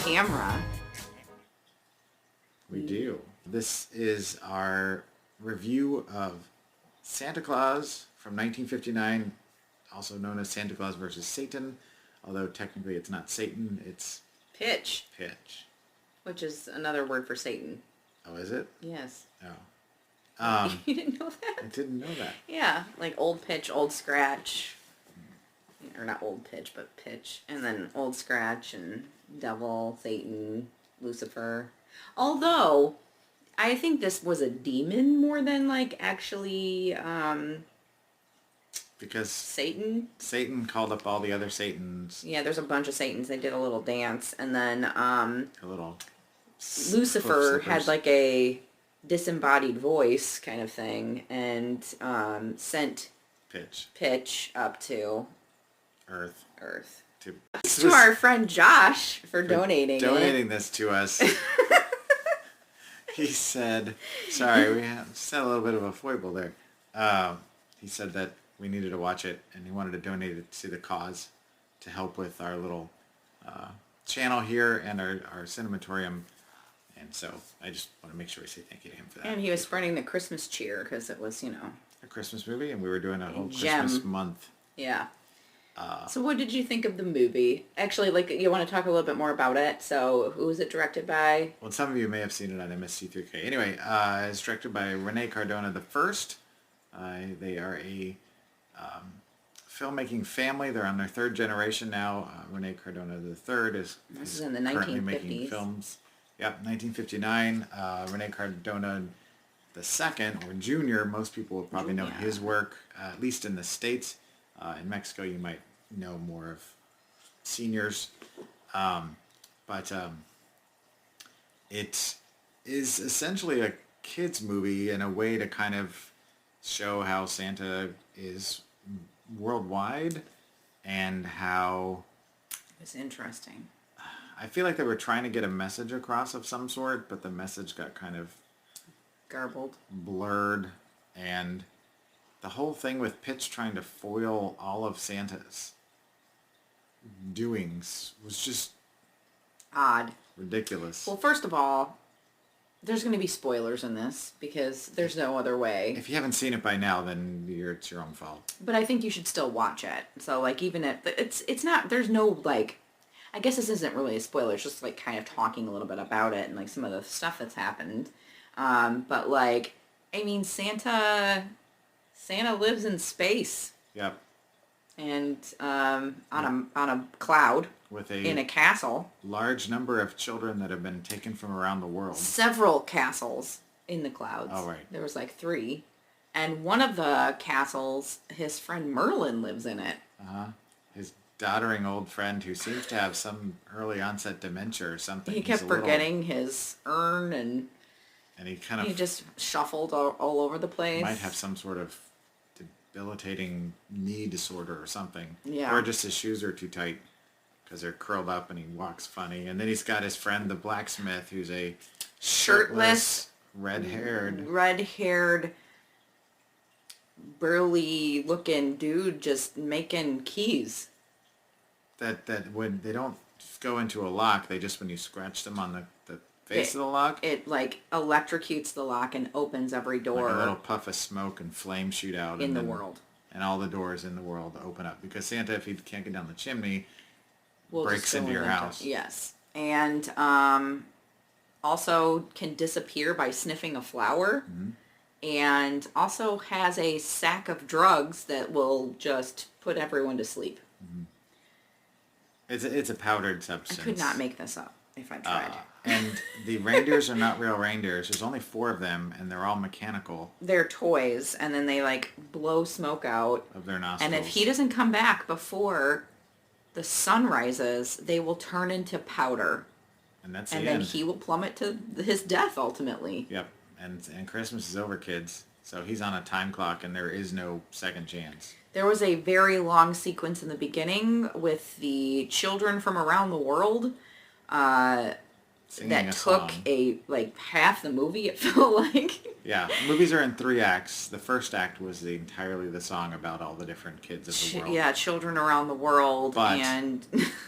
camera. We do. This is our review of Santa Claus from 1959, also known as Santa Claus versus Satan, although technically it's not Satan, it's Pitch. Pitch. Which is another word for Satan. Oh, is it? Yes. Oh. You didn't know that? I didn't know that. Yeah, like Old Pitch, Old Scratch. Or not Old Pitch, but Pitch. And then Old Scratch and Devil, Satan, Lucifer. Although, I think this was a demon more than, like, actually, because Satan. Satan called up all the other Satans. Yeah, there's a bunch of Satans. They did a little dance. And then, A little... Lucifer had, like, a disembodied voice kind of thing. And, sent... Pitch up to... Earth. To our friend Josh for donating this to us. He said, sorry, we said a little bit of a foible there. He said that we needed to watch it, and he wanted to donate it to the cause to help with our little channel here and our Cinematorium. And so I just want to make sure we say thank you to him for that. And he was spreading the Christmas cheer because it was, a Christmas movie, and we were doing a whole gem. Christmas month. Yeah. So what did you think of the movie? Actually, like, you want to talk a little bit more about it. So who was it directed by? Well, some of you may have seen it on MSC3K. Anyway, it's directed by Rene Cardona the First. They are a filmmaking family. They're on their third generation now. Rene Cardona the Third is in the currently 1950s. making films. Yep, 1959. Rene Cardona the Second, or Junior, most people will probably know his work, at least in the States. In Mexico, you might know more of Seniors. But it is essentially a kid's movie in a way to kind of show how Santa is worldwide and how... It's interesting. I feel like they were trying to get a message across of some sort, but the message got kind of... garbled. Blurred, and... the whole thing with Pitch trying to foil all of Santa's doings was just... odd. Ridiculous. Well, first of all, there's going to be spoilers in this, because there's no other way. If you haven't seen it by now, then it's your own fault. But I think you should still watch it. So, like, even if... It's not... There's no, like... I guess this isn't really a spoiler. It's just, like, kind of talking a little bit about it and, like, some of the stuff that's happened. But, like, I mean, Santa lives in space. Yep. And on a cloud in a castle. Large number of children that have been taken from around the world. Several castles in the clouds. Oh, right. There was like 3. And one of the castles, his friend Merlin lives in it. Uh-huh. His doddering old friend who seems to have some early onset dementia or something. He kept forgetting his urn and he just shuffled all over the place. Might have some sort of debilitating knee disorder or something. Yeah. Or just his shoes are too tight because they're curled up and he walks funny. And then he's got his friend the blacksmith who's a shirtless, red-haired, burly-looking dude just making keys. That when they don't go into a lock, they just, when you scratch them on the face of the lock, it like electrocutes the lock and opens every door. Like a little puff of smoke and flames shoot out in the world. And all the doors in the world open up. Because Santa, if he can't get down the chimney, will breaks into your house. Yes. And also can disappear by sniffing a flower. Mm-hmm. And also has a sack of drugs that will just put everyone to sleep. Mm-hmm. It's a powdered substance. I could not make this up if I tried. And the reindeers are not real reindeers. There's only 4 of them, and they're all mechanical. They're toys, and then they, like, blow smoke out. Of their nostrils. And if he doesn't come back before the sun rises, they will turn into powder. And that's the end. And then he will plummet to his death, ultimately. Yep. And Christmas is over, kids. So he's on a time clock, and there is no second chance. There was a very long sequence in the beginning with the children from around the world that took half the movie, it felt like. Yeah, movies are in 3 acts. The first act was entirely the song about all the different kids of the world. Yeah, children around the world. But and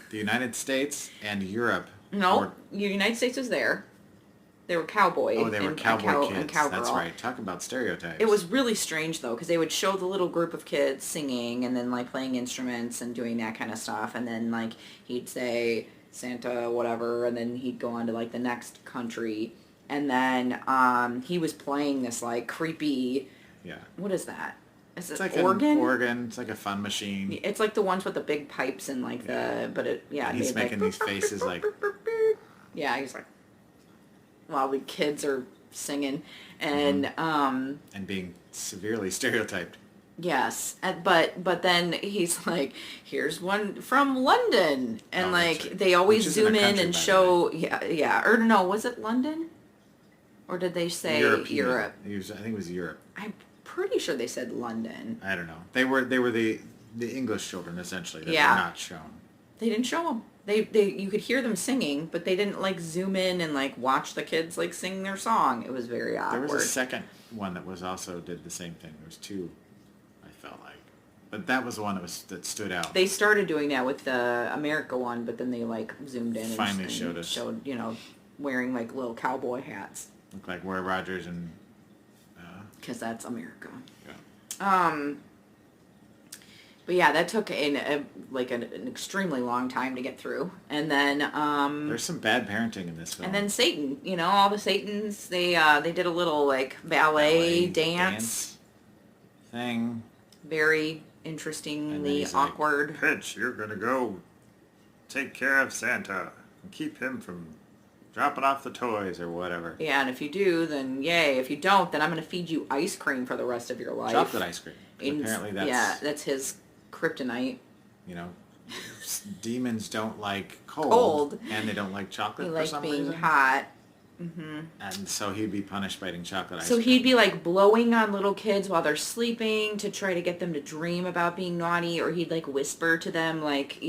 the United States and Europe No, Or, the United States was there. They were cowboy. oh, they were and cowboy and kids. cowgirl. That's right. Talk about stereotypes. It was really strange though, because they would show the little group of kids singing and then like playing instruments and doing that kind of stuff, and then like he'd say Santa whatever, and then he'd go on to like the next country, and then he was playing this like creepy. Yeah. What is that? Is It's it like organ? an organ. It's like a fun machine. It's like the ones with the big pipes and like the, but it, yeah. And he's made, making like, these faces like, yeah, he's like, while the kids are singing, and and being severely stereotyped. yes, but then he's like, here's one from London, and Oh, like that's right. they always Which isn't zoom a in country, and by the show, yeah, or no, was it London, or did they say European. Europe? I think it was Europe. I'm pretty sure they said London. I don't know. They were the English children essentially that Yeah. were not shown. They didn't show them. They you could hear them singing, but they didn't like zoom in and like watch the kids like sing their song. It was very awkward. There was a second one that was also did the same thing. There was two, I felt like, but that was the one that stood out. They started doing that with the America one, but then they like zoomed in Finally and showed us. showed, wearing like little cowboy hats, Looked like Roy Rogers and. because that's America. Yeah. But yeah, that took an extremely long time to get through, and then There's some bad parenting in this film. and then Satan, all the Satans, they did a little like ballet dance, thing. very And then interestingly he's like, awkward. Pitch, you're gonna go take care of Santa and keep him from dropping off the toys or whatever. Yeah, and if you do, then yay. If you don't, then I'm going to feed you ice cream for the rest of your life. Chocolate ice cream. 'Cause And, apparently that's yeah, that's his kryptonite. Demons don't like Cold. and they don't like chocolate He for liked some being reason. hot. And so he'd be punished by eating chocolate ice So cream. he'd be like blowing on little kids while they're sleeping to try to get them to dream about being naughty, or he'd like whisper to them like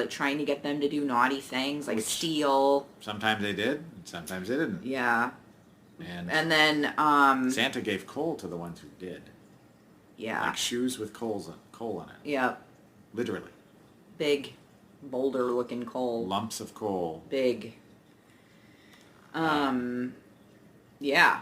trying to get them to do naughty things like Which- steal. Sometimes they did, sometimes they didn't. Yeah. And And then Santa gave coal to the ones who did. yeah. Like shoes with coal in it. Yep. Literally. Big boulder looking coal. Lumps of coal. Big. Yeah.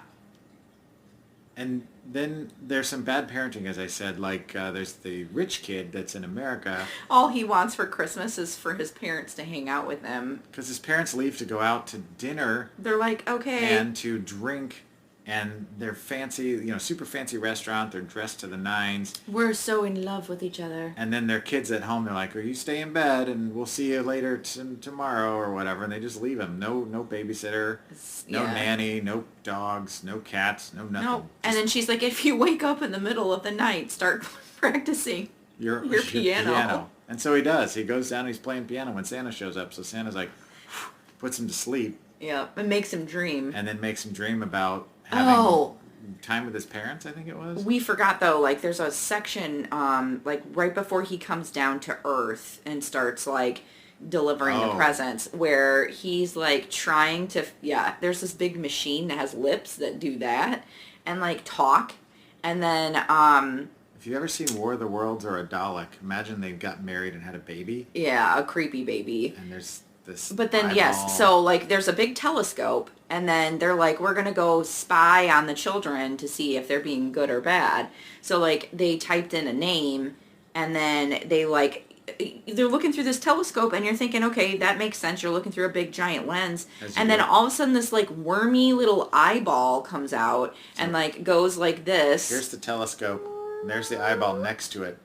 And then there's some bad parenting, as I said. Like there's the rich kid that's in America All he wants for Christmas is for his parents to hang out with him. because his parents leave to go out to dinner They're like, okay. and to drink, and they're fancy, super fancy restaurant. They're dressed to the nines, We're so in love with each other. and then their kids at home. They're like, "Are you stay in bed, and we'll see you later tomorrow or whatever." And they just leave him. No babysitter, no yeah. nanny, no dogs, no cats, no nothing. No. And then she's like, if you wake up in the middle of the night, start practicing your piano. And so he does. He goes down and he's playing piano when Santa shows up. So Santa's like, puts him to sleep Yeah. It makes him dream. and then makes him dream about having time with his parents, I think it was. We forgot though, like there's a section, like right before he comes down to Earth and starts like delivering the presents, where he's like trying to, there's this big machine that has lips that do that and like talk. And then, If you've ever seen War of the Worlds or a Dalek, imagine they got married and had a baby. a creepy baby. And there's this But then, eyeball. yes, so like there's a big telescope, and then they're like, we're going to go spy on the children to see if they're being good or bad. So like they typed in a name, and then they're looking through this telescope, and you're thinking, okay, that makes sense. You're looking through a big giant lens. As you And then do. all of a sudden this like wormy little eyeball comes out and like goes like this. Here's the telescope, and there's the eyeball next to it,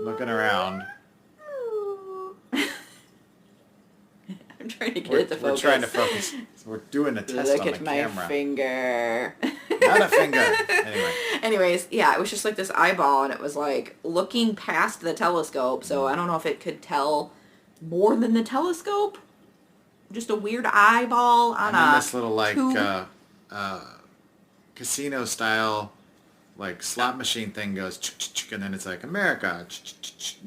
looking around. I'm trying to get it to focus. We're trying to focus. So we're doing a test Look on at the my camera. finger. Not a finger. Anyway. Anyways, yeah, it was just like this eyeball, and it was like looking past the telescope, so I don't know if it could tell more than the telescope. Just a weird eyeball on And then a this little like tube. casino style like slot machine thing goes and then it's like America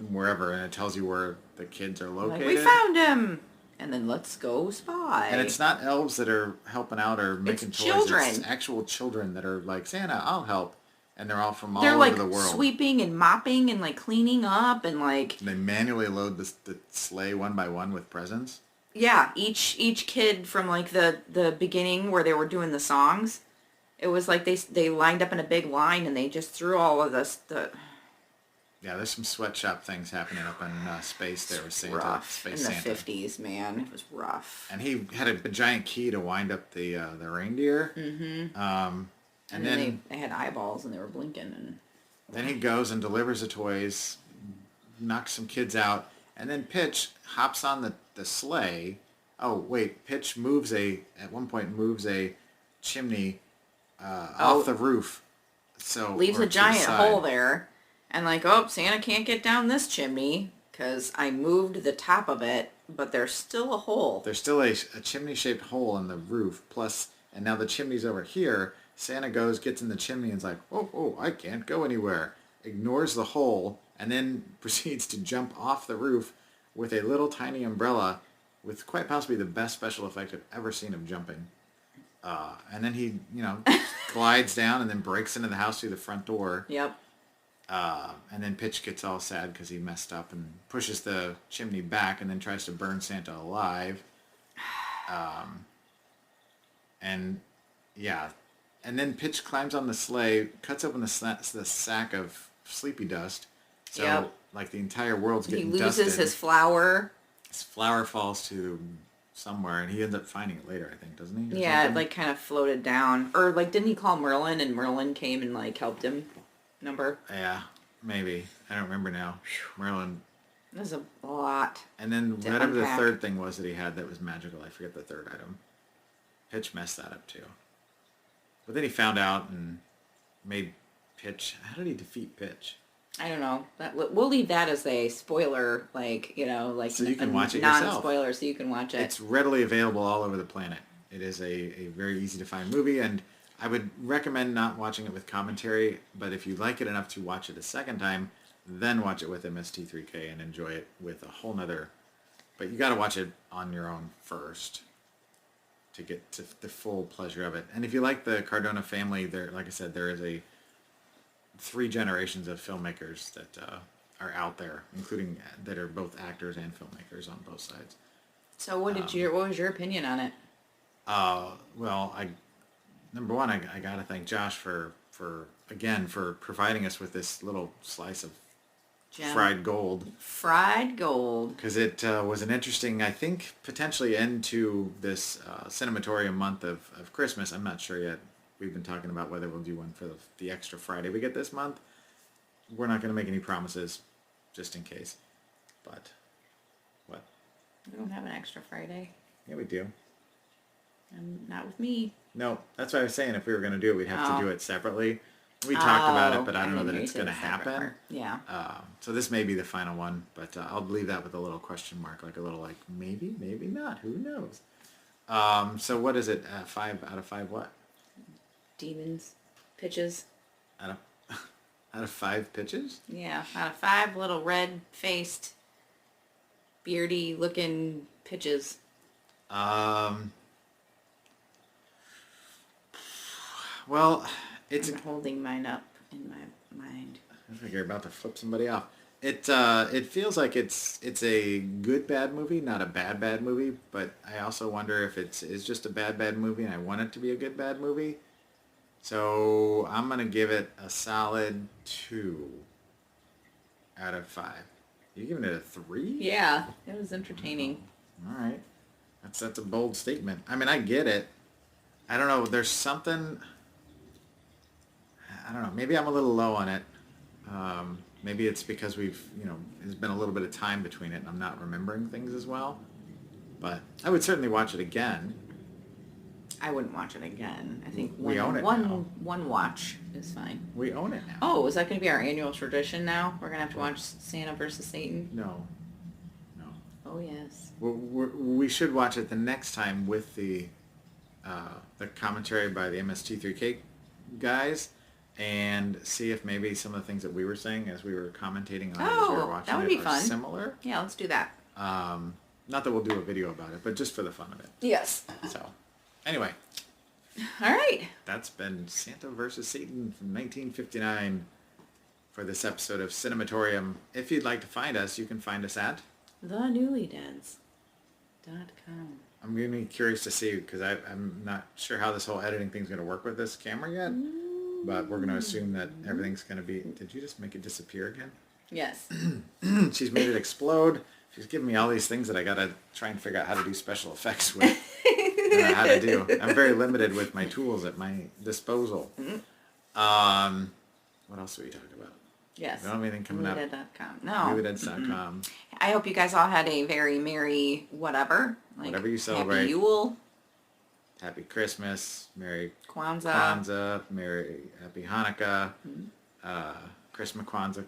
wherever, and it tells you where the kids are like, located. we found him, and then let's go spy. And it's not elves that are helping out or making toys. children. It's actual children that are like, Santa, I'll help. And they're all from all They're over like the world. sweeping and mopping and like cleaning up and like And they manually load the sleigh one by one with presents. Yeah, each kid from like the beginning where they were doing the songs, it was like they lined up in a big line and they just threw all of this the Yeah, there's some sweatshop things happening up in space there with Santa, rough Space in the Santa. 50s, man. It was rough. And he had a giant key to wind up the reindeer. Mm-hmm. And then they had eyeballs and they were blinking and then he goes and delivers the toys, knocks some kids out, and then Pitch hops on the sleigh. Oh wait, Pitch at one point moves a chimney off the roof. So leaves or a to the giant side. hole there, and like, oh, Santa can't get down this chimney because I moved the top of it, but there's still a hole. There's still a chimney-shaped hole in the roof. Plus, and now the chimney's over here. Santa gets in the chimney and is like, oh, I can't go anywhere. Ignores the hole and then proceeds to jump off the roof with a little tiny umbrella with quite possibly the best special effect I've ever seen of jumping. And then he, glides down and then breaks into the house through the front door. Yep. And then Pitch gets all sad because he messed up and pushes the chimney back and then tries to burn Santa alive. And yeah. And then Pitch climbs on the sleigh, cuts open the sack of sleepy dust. So, Yep. like, the entire world's He getting loses dusted. his flower. His flower falls to somewhere, and he ends up finding it later, I think, doesn't he? Or Yeah, something? it like kind of floated down. Or like, didn't he call Merlin and Merlin came and like helped him? Number? Yeah, maybe. I don't remember now. Merlin. There's a lot. And then to whatever the unpack. third thing was that he had that was magical, I forget the third item. Pitch messed that up, too. But then he found out and made Pitch... How did he defeat Pitch? I don't know. We'll leave that as a spoiler, like, like So you can watch it yourself. non-spoiler, so you can watch it. It's readily available all over the planet. It is a very easy to find movie, and I would recommend not watching it with commentary, but if you like it enough to watch it a second time, then watch it with MST3K and enjoy it with a whole nother... But you got to watch it on your own first to get to the full pleasure of it. And if you like the Cardona family, there, like I said, there is 3 generations of filmmakers that are out there, including that are both actors and filmmakers on both sides. So what was your opinion on it? Well, number one, I got to thank Josh for providing us with this little slice of Gem. fried gold. Fried gold. Because it was an interesting, I think, potentially end to this Cinematorium month of Christmas. I'm not sure yet. We've been talking about whether we'll do one for the extra Friday we get this month. We're not going to make any promises, just in case. But, what? We don't have an extra Friday. Yeah, we do. Not with me. No, that's what I was saying. If we were going to do it, we'd have to do it separately. We talked about it, but I don't know that it's going to happen. Yeah. So this may be the final one, but I'll leave that with a little question mark, like a little like maybe, maybe not. Who knows? So what is it? 5 out of 5 what? Demons. Pitches. Out of 5 pitches? Yeah. Out of 5 little red-faced, beardy-looking pitches. Well, it's... I'm holding mine up in my mind. I think you're about to flip somebody off. It feels like it's a good bad movie, not a bad movie, but I also wonder if it's just a bad movie and I want it to be a good bad movie. So I'm going to give it a solid 2 out of 5. You giving it a 3? Yeah, it was entertaining. All right. That's a bold statement. I mean, I get it. I don't know. There's something... I don't know. Maybe I'm a little low on it. Maybe it's because there's been a little bit of time between it and I'm not remembering things as well. But I would certainly watch it again. I wouldn't watch it again. I think We own it now. one watch is fine. We own it now. Oh, is that going to be our annual tradition now? We're going to have to watch Santa versus Satan? No. Oh, yes. We should watch it the next time with the commentary by the MST3K guys and see if maybe some of the things that we were saying as we were commentating on it as we were watching that would it be are fun. similar. Yeah, let's do that. Not that we'll do a video about it, but just for the fun of it. Yes. So, anyway, All right. that's been Santa vs. Satan from 1959 for this episode of Cinematorium. If you'd like to find us, you can find us at... The Newlydeads. Newlydeads.com. I'm going to be curious to see because I'm not sure how this whole editing thing's going to work with this camera yet. But we're going to assume that everything's going to be... Did you just make it disappear again? Yes. She's made it explode. She's giving me all these things that I got to try and figure out how to do special effects with. How to do. I'm very limited with my tools at my disposal. What else are we talking about? Yes. I don't have anything coming up. Newlydeads.com. No. Newlydeads.com. I hope you guys all had a very merry whatever. Like, Whatever you celebrate. Happy Yule. Happy Christmas. Merry Kwanzaa. Kwanzaa. Happy Hanukkah. Christmas Kwanzaa.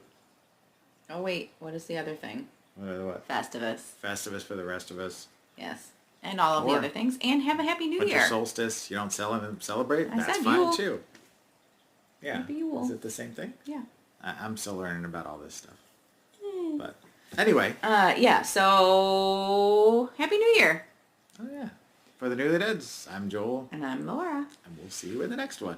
Oh wait, what is the other thing? What? Festivus. Festivus for the rest of us. Yes. And all of the Or other things. And have a Happy New Winter Year. solstice. You don't celebrate? I That's said fine Yule. too. Yeah. Happy Yule. Is it the same thing? Yeah. I'm still learning about all this stuff. But anyway. Yeah, so Happy New Year. Oh yeah. For the Newlydeads, I'm Joel. And I'm Laura. And we'll see you in the next one.